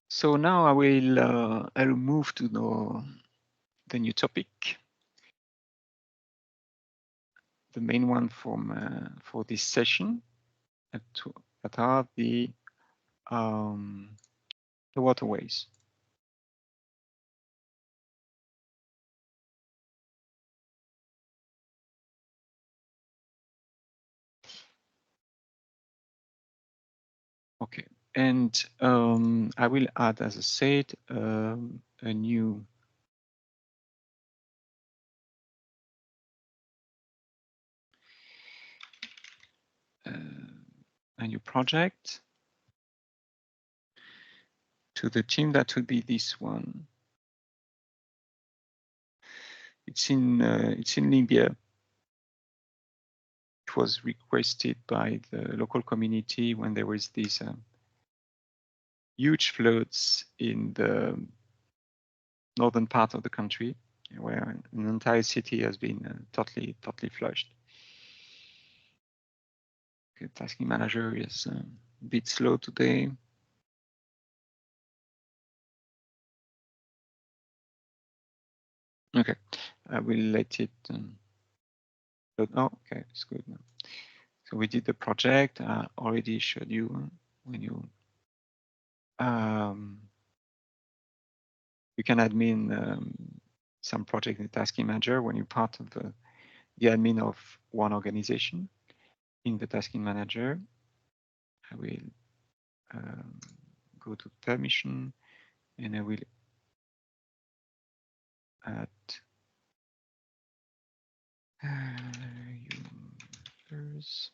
So now I will move to the new topic, the main one for this session, that are the waterways. Okay, and I will add, as I said, a new project to the team. That would be this one. It's in Libya. It was requested by the local community when there was these huge floods in the northern part of the country, where an entire city has been totally flushed. Okay, tasking manager is a bit slow today. Okay, I will let it. Oh, okay, it's good now. So we did the project. I already showed you when you can admin some project in the tasking manager when you're part of the admin of one organization. In the tasking manager, I will go to permission, and I will add users.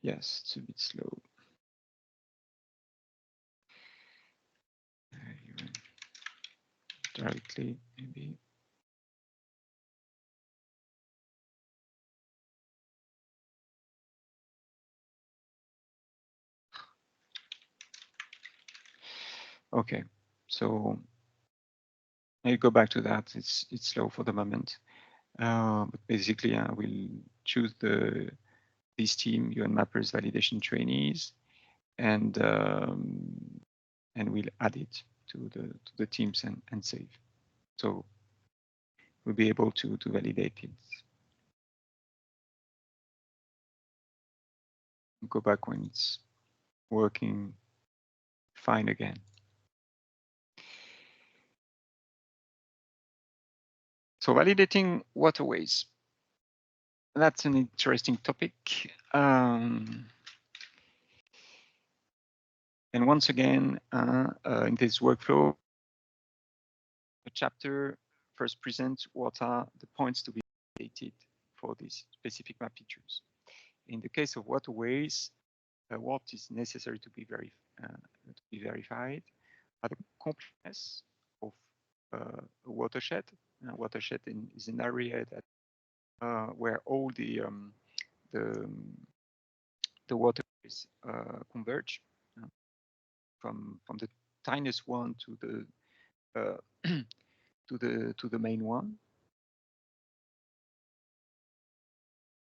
Yes, it's a bit slow. Directly, maybe. Okay, so I go back to that. It's slow for the moment, but basically I will choose this team, UN Mappers Validation Trainees, and we'll add it to the teams and save. So we'll be able to validate it. Go back when it's working fine again. So validating waterways. That's an interesting topic. And once again, in this workflow, the chapter first presents what are the points to be validated for these specific map features. In the case of waterways, what is necessary to be verified are the completeness of a watershed. A watershed is an area that where all the waterways converge from the tiniest one to the to the main one.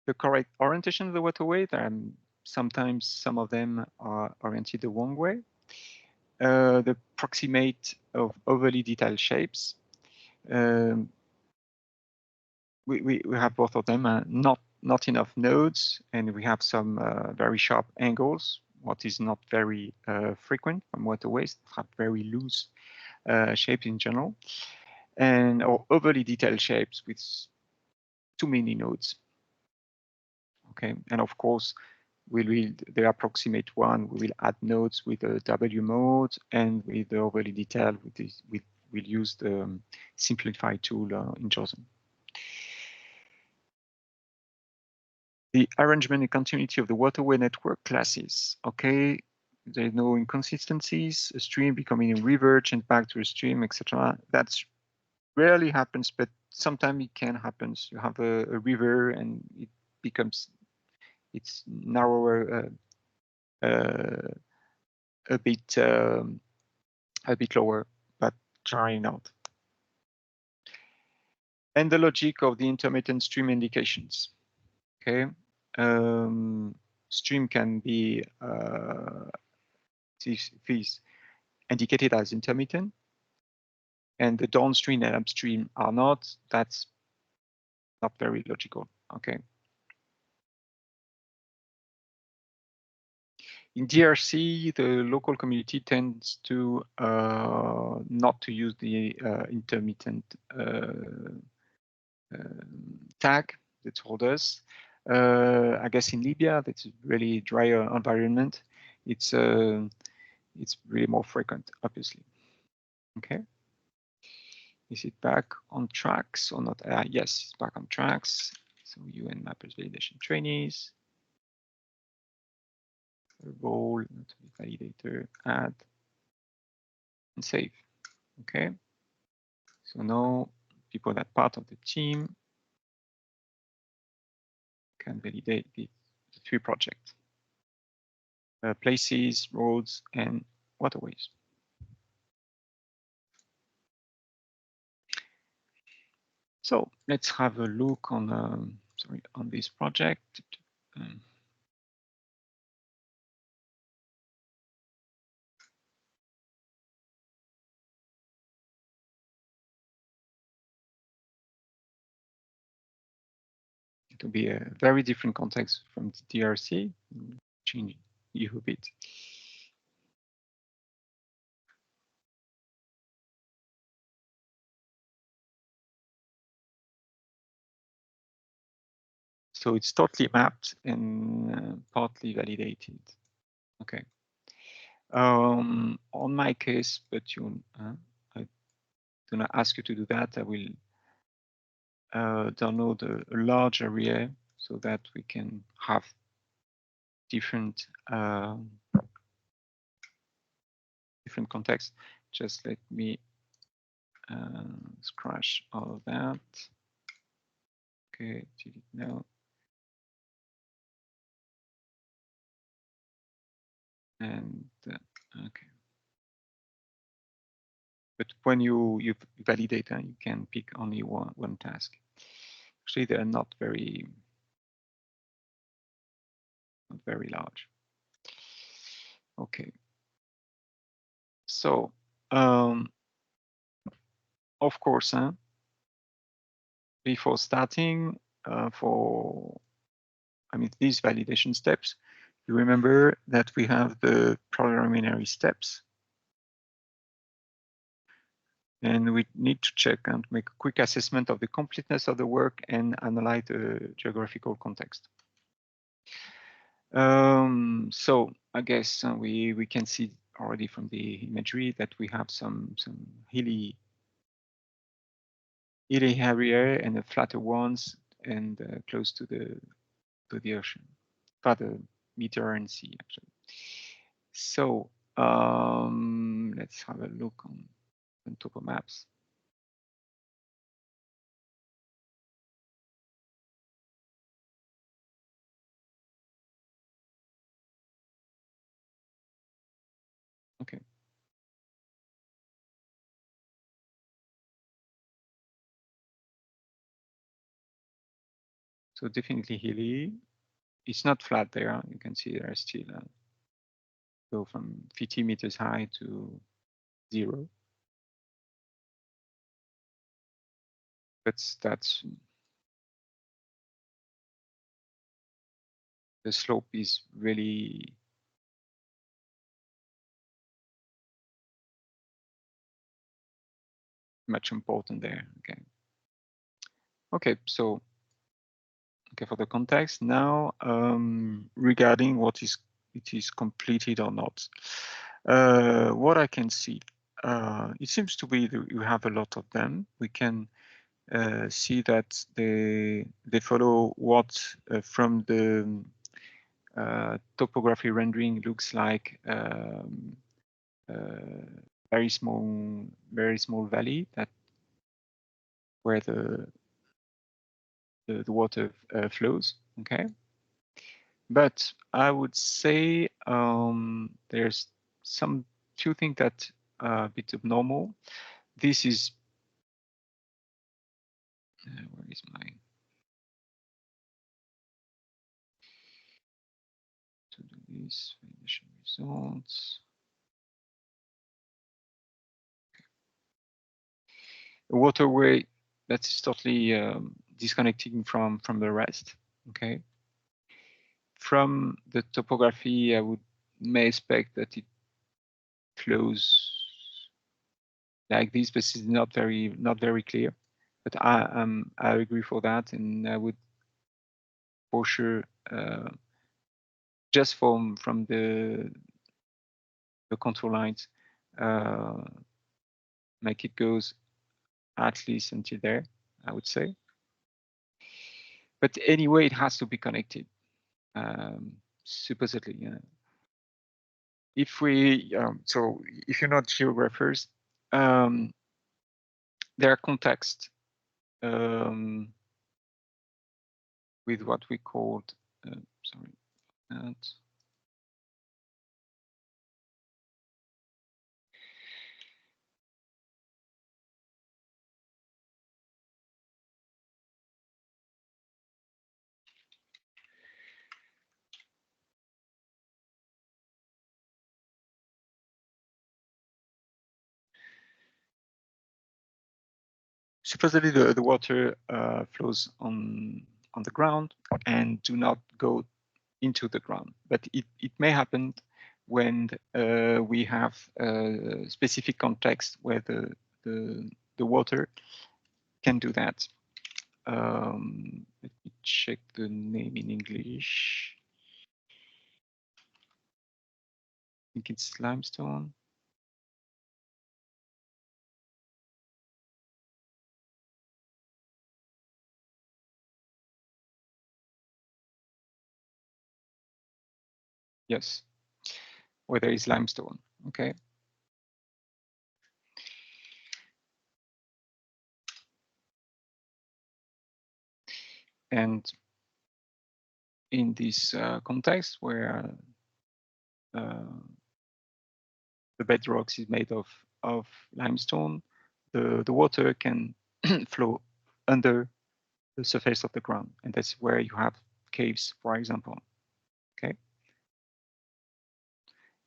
The correct orientation of the waterway. Sometimes some of them are oriented the wrong way. The proximate of overly detailed shapes. We have both of them. Not enough nodes, and we have some very sharp angles. What is not very frequent from waterways, have very loose shapes in general, or overly detailed shapes with too many nodes. Okay, and of course, the approximate one, we will add nodes with the W mode, and with the overly detailed, we'll use the simplify tool in JOSM. The arrangement and continuity of the waterway network classes. Okay, there are no inconsistencies, a stream becoming a river, change back to a stream, etc. That's rarely happens, but sometimes it can happen. You have a river and it becomes, it's narrower, a bit lower, but generally not. and the logic of the intermittent stream indications. Okay, stream can be these indicated as intermittent, and the downstream and upstream are not. That's not very logical. Okay. In DRC, the local community tends to not to use the intermittent tag. They told us. I guess in Libya, that's a really drier environment. It's really more frequent, obviously. Okay. Is it back on tracks or not? Yes, it's back on tracks. So UN mappers validation trainees. Role, validator, add, and save. Okay. So now people that part of the team can validate the 3 projects. Places, roads, and waterways. So let's have a look on on this project. It will be a very different context from the DRC. Change you a bit. So it's totally mapped and partly validated. Okay. On my case, but I do not ask you to do that. I will download a large area so that we can have different different contexts. Just let me scratch all of that. Okay, delete now. And okay. But when you validate, you can pick only one task. Actually, they are not very large. Okay. So, of course, before starting these validation steps, you remember that we have the preliminary steps. And we need to check and make a quick assessment of the completeness of the work and analyze the geographical context. So I guess we can see already from the imagery that we have some hilly area and the flatter ones and close to the ocean, the Mediterranean Sea actually. So let's have a look on topo maps. Okay. So definitely hilly. It's not flat there. You can see there are still go from 50 meters high to 0. That's the slope is really much important there. Okay. Okay. So for the context now, regarding it is completed or not. What I can see, it seems to be that you have a lot of them. We can see that they follow what from the topography rendering looks like very small valley that where the water flows. Okay, but I would say there's few things that are a bit abnormal. This is Where is my to do this validation results? A waterway that is totally disconnecting from the rest. Okay. From the topography, I may expect that it flows like this, but it's not very clear. But I agree for that, and I would for sure just from the control lines make it goes at least until there, I would say. But anyway, it has to be connected, supposedly. If we so if you're not geographers, there are contexts with what we called sorry that. Supposedly the water flows on the ground and do not go into the ground, but it may happen when we have a specific context where the water can do that. Let me check the name in English. I think it's limestone. Yes, where there is limestone. Okay. And in this context where the bedrocks is made of limestone, the water can flow under the surface of the ground, and that's where you have caves, for example. Okay,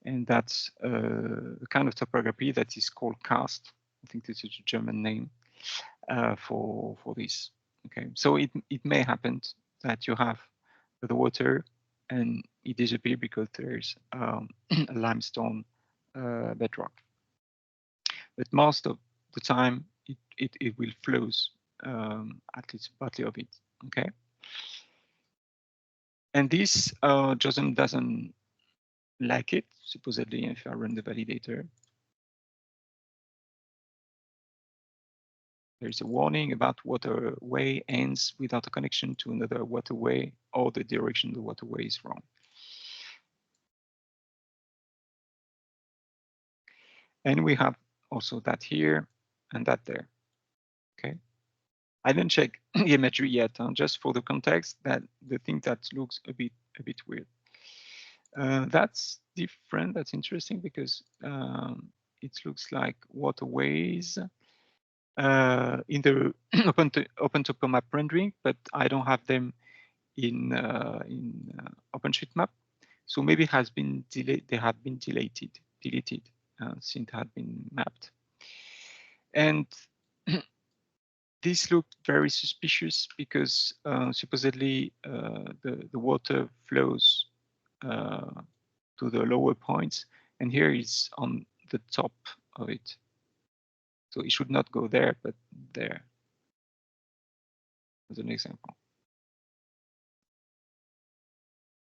and that's a kind of topography that is called karst. I think this is a German name for this. Okay, so it may happen that you have the water and it disappears because there's a limestone bedrock. But most of the time, it will flows at least partly of it. Okay, and this JOSM doesn't like it. Supposedly, if I run the validator, there's a warning about waterway ends without a connection to another waterway or the direction the waterway is wrong. And we have also that here and that there. Okay. I didn't check the imagery yet, just for the context that the thing that looks a bit weird. That's different. That's interesting because it looks like waterways in the open topomap rendering, but I don't have them in OpenStreetMap. So maybe it has been delayed. They have been deleted since it had been mapped. And this looked very suspicious because supposedly the water flows to the lower points, and here is on the top of it. So it should not go there, but there, as an example.